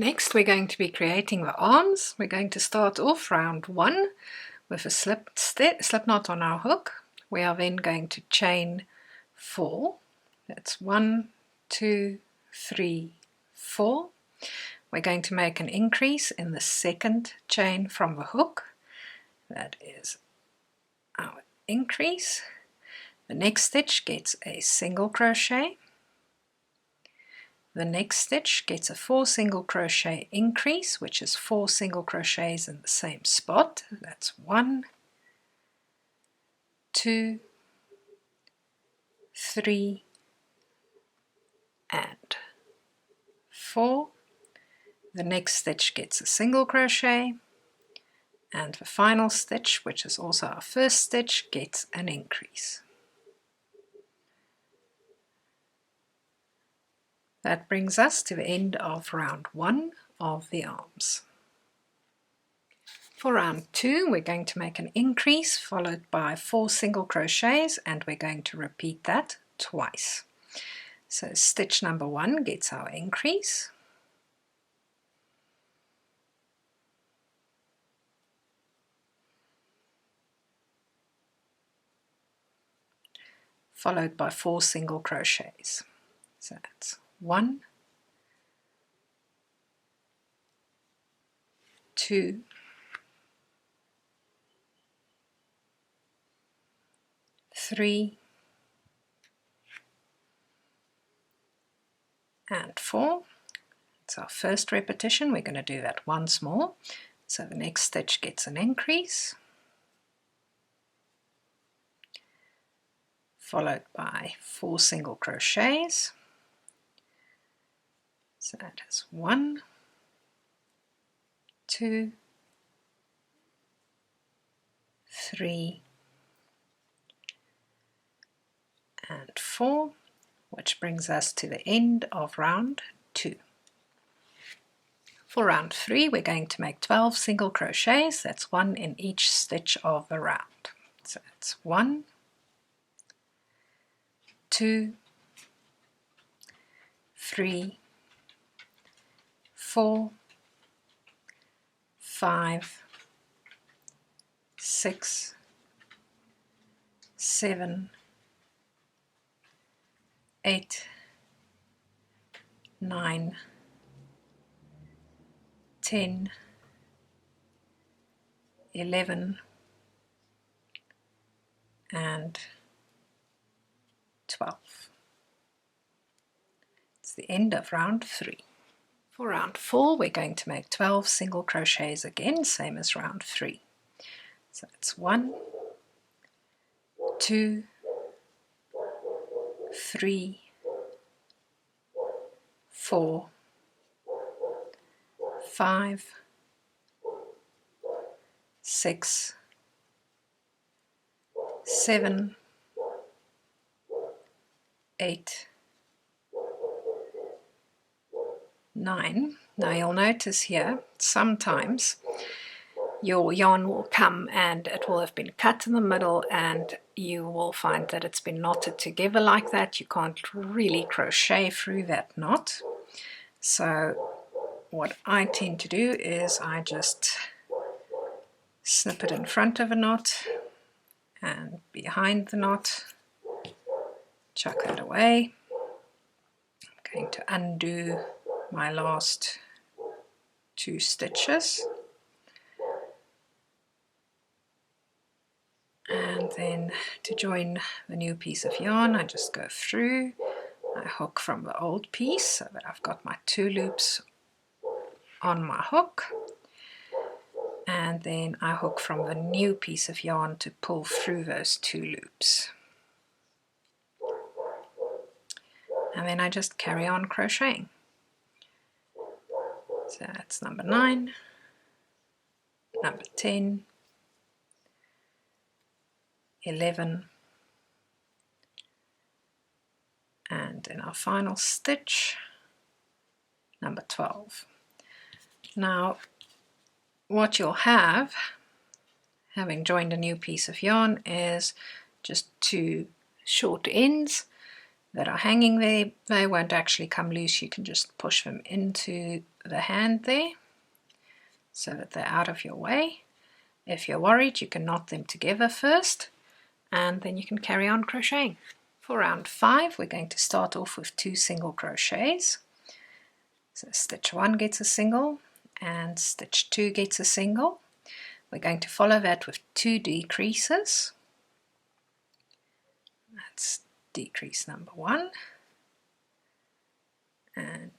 Next we're going to be creating the arms. We're going to start off round 1 with a slip knot on our hook. We are then going to chain 4. That's 1, 2, 3, 4. We're going to make an increase in the second chain from the hook. That is our increase. The next stitch gets a single crochet. The next stitch gets a 4 single crochet increase, which is 4 single crochets in the same spot. That's 1, 2, 3, and 4. The next stitch gets a single crochet, and the final stitch, which is also our first stitch, gets an increase. That brings us to the end of round 1 of the arms. For round 2, we're going to make an increase followed by 4 single crochets, and we're going to repeat that twice. So stitch number 1 gets our increase. Followed by 4 single crochets. So that's 1, 2, 3, and 4. It's our first repetition. We're going to do that once more. So the next stitch gets an increase, followed by 4 single crochets. So that is 1, 2, 3, and 4, which brings us to the end of round 2. For round 3, we're going to make 12 single crochets. That's 1 in each stitch of the round. So that's 1, 2, 3, 4, 5, 6, 7, 8, 9, 10, 11, and 12. It's the end of round 3. For round 4, we're going to make 12 single crochets again, same as round 3. So it's 1, 2, 3, 4, 5, 6, 7, 8, 9. Now you'll notice here sometimes your yarn will come and it will have been cut in the middle, and you will find that it's been knotted together like that. You can't really crochet through that knot. So what I tend to do is I just snip it in front of a knot and behind the knot, chuck that away. I'm going to undo my last 2 stitches, and then to join the new piece of yarn I just go through, I hook from the old piece so that I've got my 2 loops on my hook, and then I hook from the new piece of yarn to pull through those 2 loops, and then I just carry on crocheting. So that's number 9, number 10, 11, and in our final stitch, number 12. Now what you'll have, having joined a new piece of yarn, is just 2 short ends that are hanging there. They won't actually come loose. You can just push them into the hand there so that they're out of your way. If you're worried, you can knot them together first, and then you can carry on crocheting. For round 5, we're going to start off with 2 single crochets. So stitch 1 gets a single, and stitch 2 gets a single. We're going to follow that with 2 decreases. That's decrease number 1, and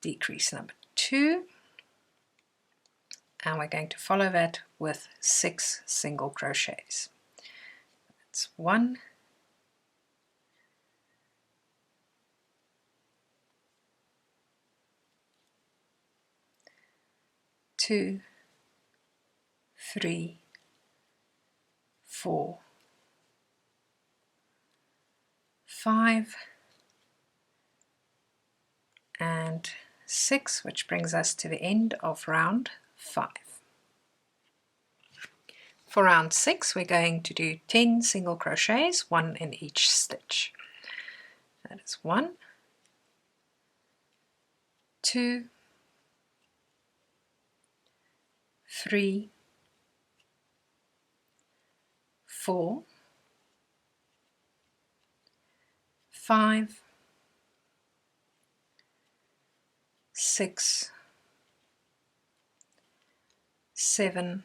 decrease number 2. And we're going to follow that with 6 single crochets. That's 1, 2, 3, 4, 5, and 6, which brings us to the end of round 5. For round 6, we're going to do 10 single crochets, 1 in each stitch. That is 1, 2, 3, 4, 5, 6, 7,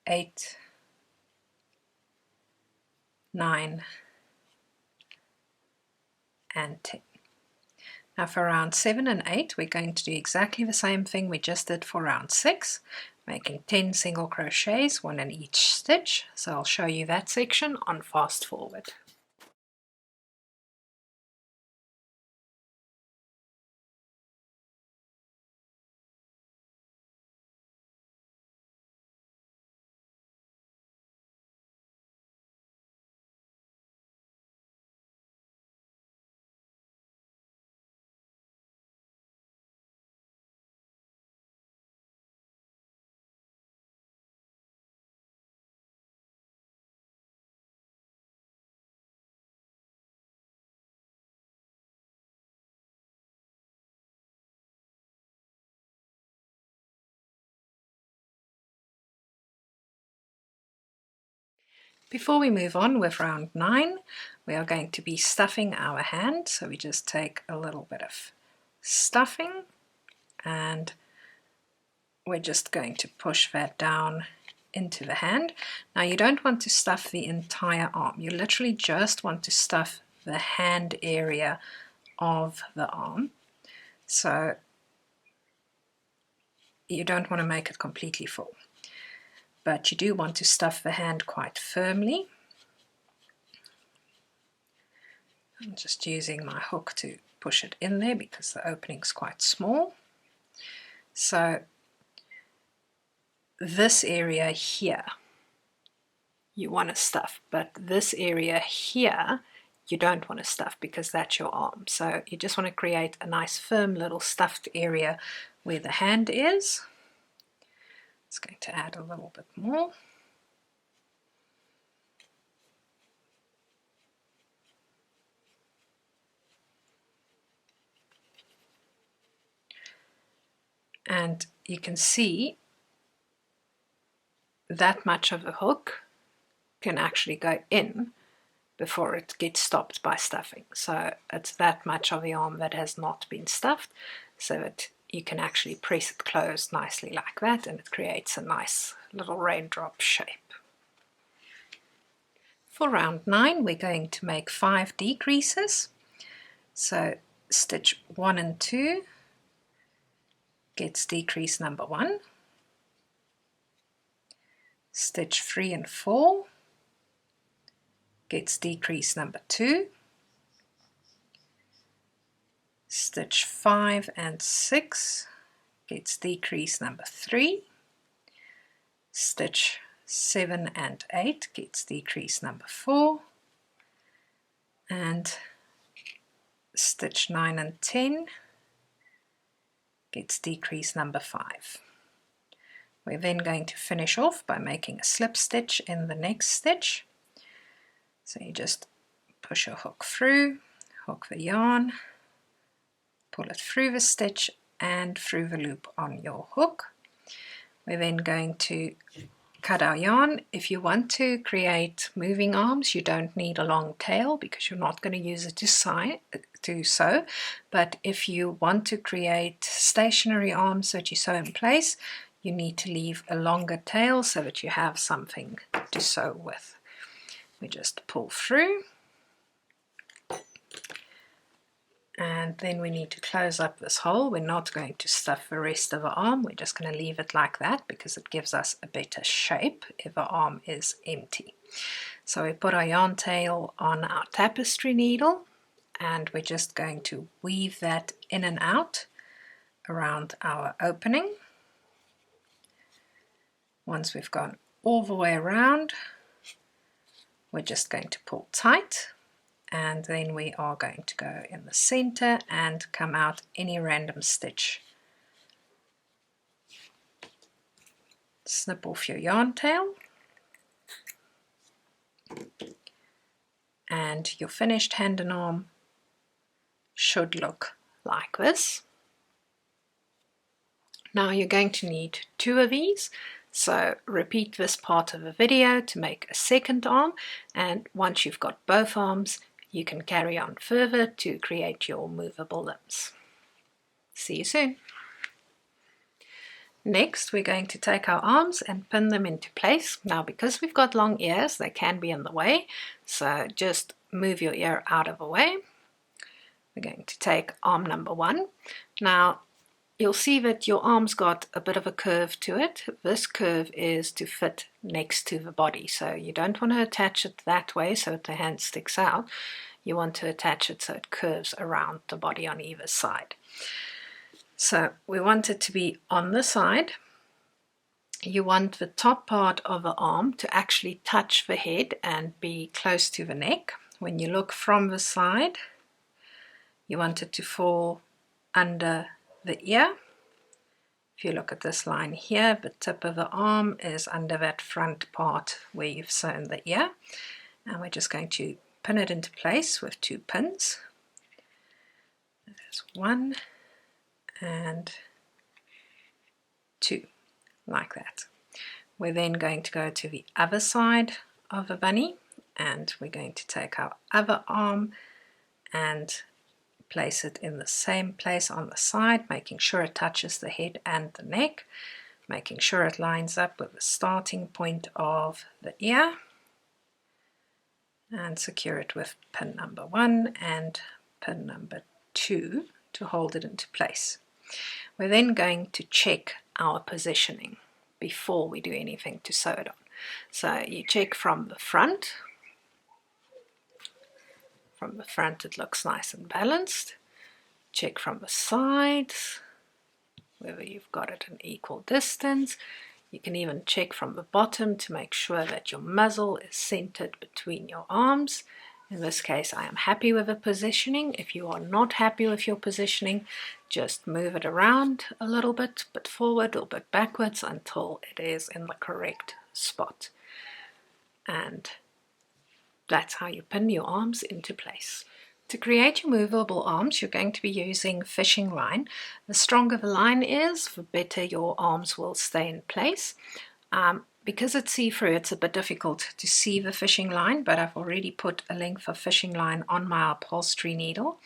8, 9, and 10. Now for round 7 and 8, we're going to do exactly the same thing we just did for round 6, making 10 single crochets, 1 in each stitch. So I'll show you that section on fast forward. Before we move on with round 9, we are going to be stuffing our hand. So we just take a little bit of stuffing and we're just going to push that down into the hand. Now you don't want to stuff the entire arm. You literally just want to stuff the hand area of the arm. So you don't want to make it completely full. But you do want to stuff the hand quite firmly. I'm just using my hook to push it in there because the opening's quite small. So this area here you want to stuff, but this area here you don't want to stuff because that's your arm. So you just want to create a nice firm little stuffed area where the hand is. It's going to add a little bit more. And you can see that much of the hook can actually go in before it gets stopped by stuffing. So it's that much of the arm that has not been stuffed, so that you can actually press it closed nicely like that, and it creates a nice little raindrop shape. For round 9, we're going to make 5 decreases. So stitch 1 and 2 gets decrease number 1. Stitch 3 and 4 gets decrease number 2. Stitch 5 and 6 gets decrease number 3. Stitch 7 and 8 gets decrease number 4. And stitch 9 and 10 gets decrease number 5. We're then going to finish off by making a slip stitch in the next stitch. So you just push your hook through, hook the yarn, pull it through the stitch and through the loop on your hook. We're then going to cut our yarn. If you want to create moving arms, you don't need a long tail because you're not going to use it to sew. But if you want to create stationary arms that you sew in place, you need to leave a longer tail so that you have something to sew with. We just pull through, and then we need to close up this hole. We're not going to stuff the rest of the arm, we're just going to leave it like that because it gives us a better shape if the arm is empty. So we put our yarn tail on our tapestry needle, and we're just going to weave that in and out around our opening. Once we've gone all the way around, we're just going to pull tight, and then we are going to go in the center and come out any random stitch. Snip off your yarn tail, and your finished hand and arm should look like this. Now you're going to need 2 of these, so repeat this part of the video to make a second arm, and once you've got both arms, you can carry on further to create your movable limbs. See you soon. Next, we're going to take our arms and pin them into place. Now, because we've got long ears, they can be in the way, so just move your ear out of the way. We're going to take arm number 1. Now, you'll see that your arm's got a bit of a curve to it. This curve is to fit next to the body, so you don't want to attach it that way so that the hand sticks out. You want to attach it so it curves around the body on either side. So we want it to be on the side. You want the top part of the arm to actually touch the head and be close to the neck. When you look from the side, you want it to fall under the ear. If you look at this line here, the tip of the arm is under that front part where you've sewn the ear, and we're just going to pin it into place with 2 pins. There's 1 and 2, like that. We're then going to go to the other side of the bunny, and we're going to take our other arm and place it in the same place on the side, making sure it touches the head and the neck, making sure it lines up with the starting point of the ear, and secure it with pin number 1 and pin number 2 to hold it into place. We're then going to check our positioning before we do anything to sew it on. So you check from the front. From the front it looks nice and balanced. Check from the sides, whether you've got it an equal distance. You can even check from the bottom to make sure that your muzzle is centered between your arms. In this case, I am happy with the positioning. If you are not happy with your positioning, just move it around a little bit forward or a bit backwards until it is in the correct spot. And that's how you pin your arms into place. To create your movable arms, you're going to be using fishing line. The stronger the line is, the better your arms will stay in place. Because it's see-through, it's a bit difficult to see the fishing line, but I've already put a length of fishing line on my upholstery needle.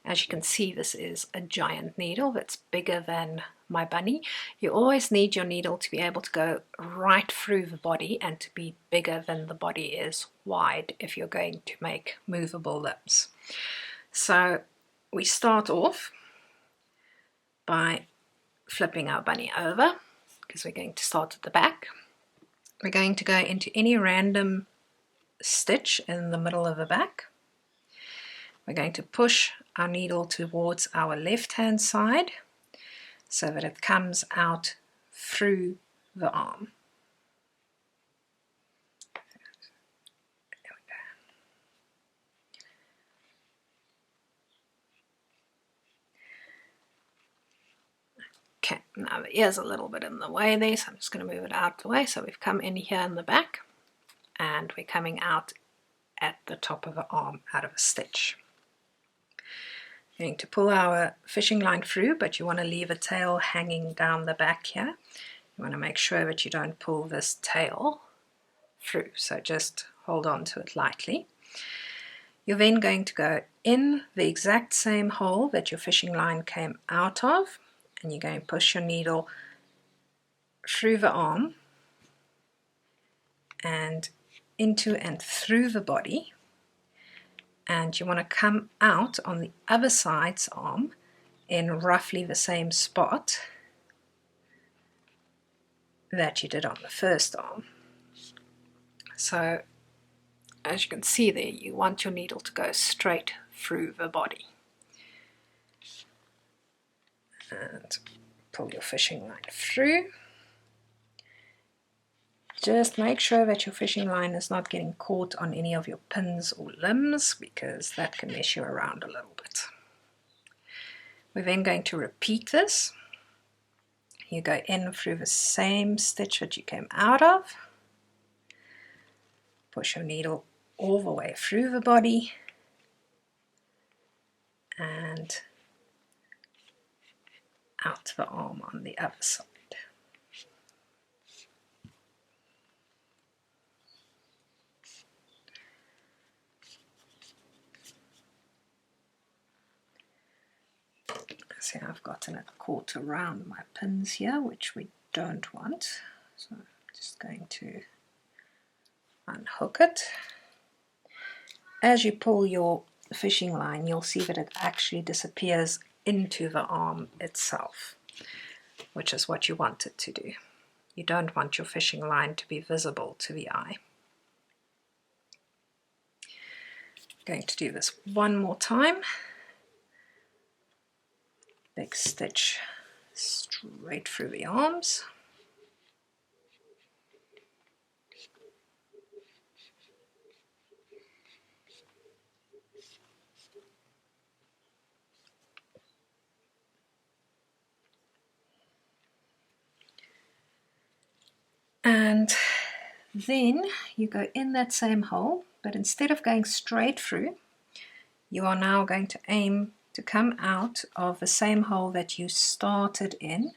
As you can see, this is a giant needle that's bigger than my bunny. You always need your needle to be able to go right through the body and to be bigger than the body is wide if you're going to make movable limbs. So we start off by flipping our bunny over, because we're going to start at the back. We're going to go into any random stitch in the middle of the back. We're going to push our needle towards our left hand side so that it comes out through the arm. There we go. Okay, now the ear's a little bit in the way there, so I'm just going to move it out of the way. So we've come in here in the back, and we're coming out at the top of the arm out of a stitch. Going to pull our fishing line through, but you want to leave a tail hanging down the back here. You want to make sure that you don't pull this tail through, so just hold on to it lightly. You're then going to go in the exact same hole that your fishing line came out of, and you're going to push your needle through the arm and into and through the body, and you want to come out on the other side's arm in roughly the same spot that you did on the first arm. So as you can see there, you want your needle to go straight through the body. And pull your fishing line through. Just make sure that your fishing line is not getting caught on any of your pins or limbs, because that can mess you around a little bit. We're then going to repeat this. You go in through the same stitch that you came out of. Push your needle all the way through the body and out the arm on the other side. See, I've gotten it caught around my pins here, which we don't want. So I'm just going to unhook it. As you pull your fishing line, you'll see that it actually disappears into the arm itself, which is what you want it to do. You don't want your fishing line to be visible to the eye. I'm going to do this one more time. Big stitch straight through the arms. And then you go in that same hole, but instead of going straight through, you are now going to aim to come out of the same hole that you started in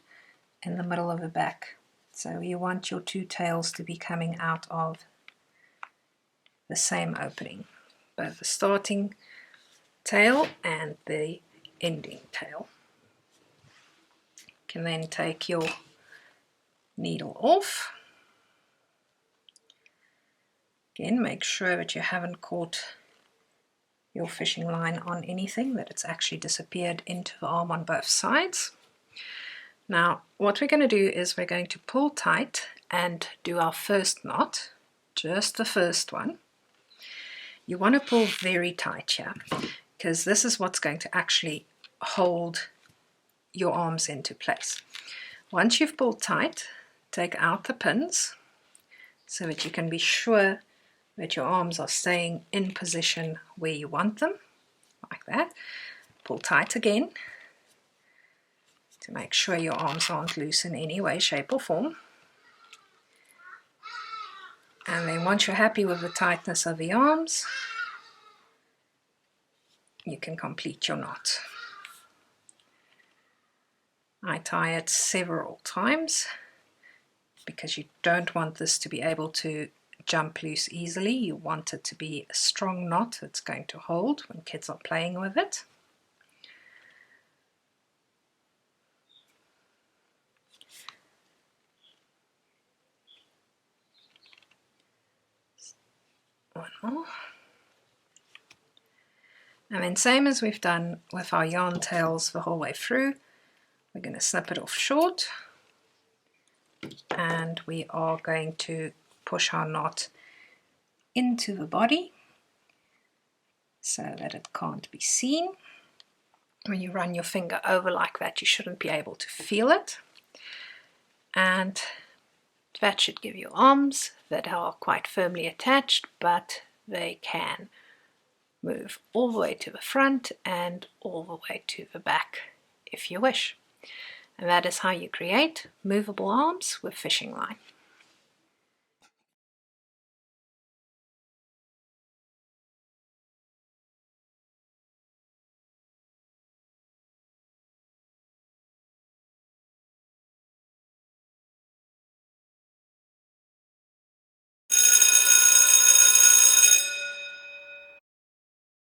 the middle of the back. So you want your two tails to be coming out of the same opening, both the starting tail and the ending tail. You can then take your needle off. Again, make sure that you haven't caught your fishing line on anything, that it's actually disappeared into the arm on both sides. Now what we're going to do is we're going to pull tight and do our first knot, just the first one. You want to pull very tight here, because this is what's going to actually hold your arms into place. Once you've pulled tight, take out the pins so that you can be sure that your arms are staying in position where you want them, like that. Pull tight again to make sure your arms aren't loose in any way, shape or form. And then once you're happy with the tightness of the arms, you can complete your knot. I tie it several times because you don't want this to be able to jump loose easily. You want it to be a strong knot that's going to hold when kids are playing with it. One more. And then same as we've done with our yarn tails the whole way through, we're going to snip it off short, and we are going to push our knot into the body so that it can't be seen. When you run your finger over like that, you shouldn't be able to feel it. And that should give you arms that are quite firmly attached, but they can move all the way to the front and all the way to the back if you wish. And that is how you create movable arms with fishing line.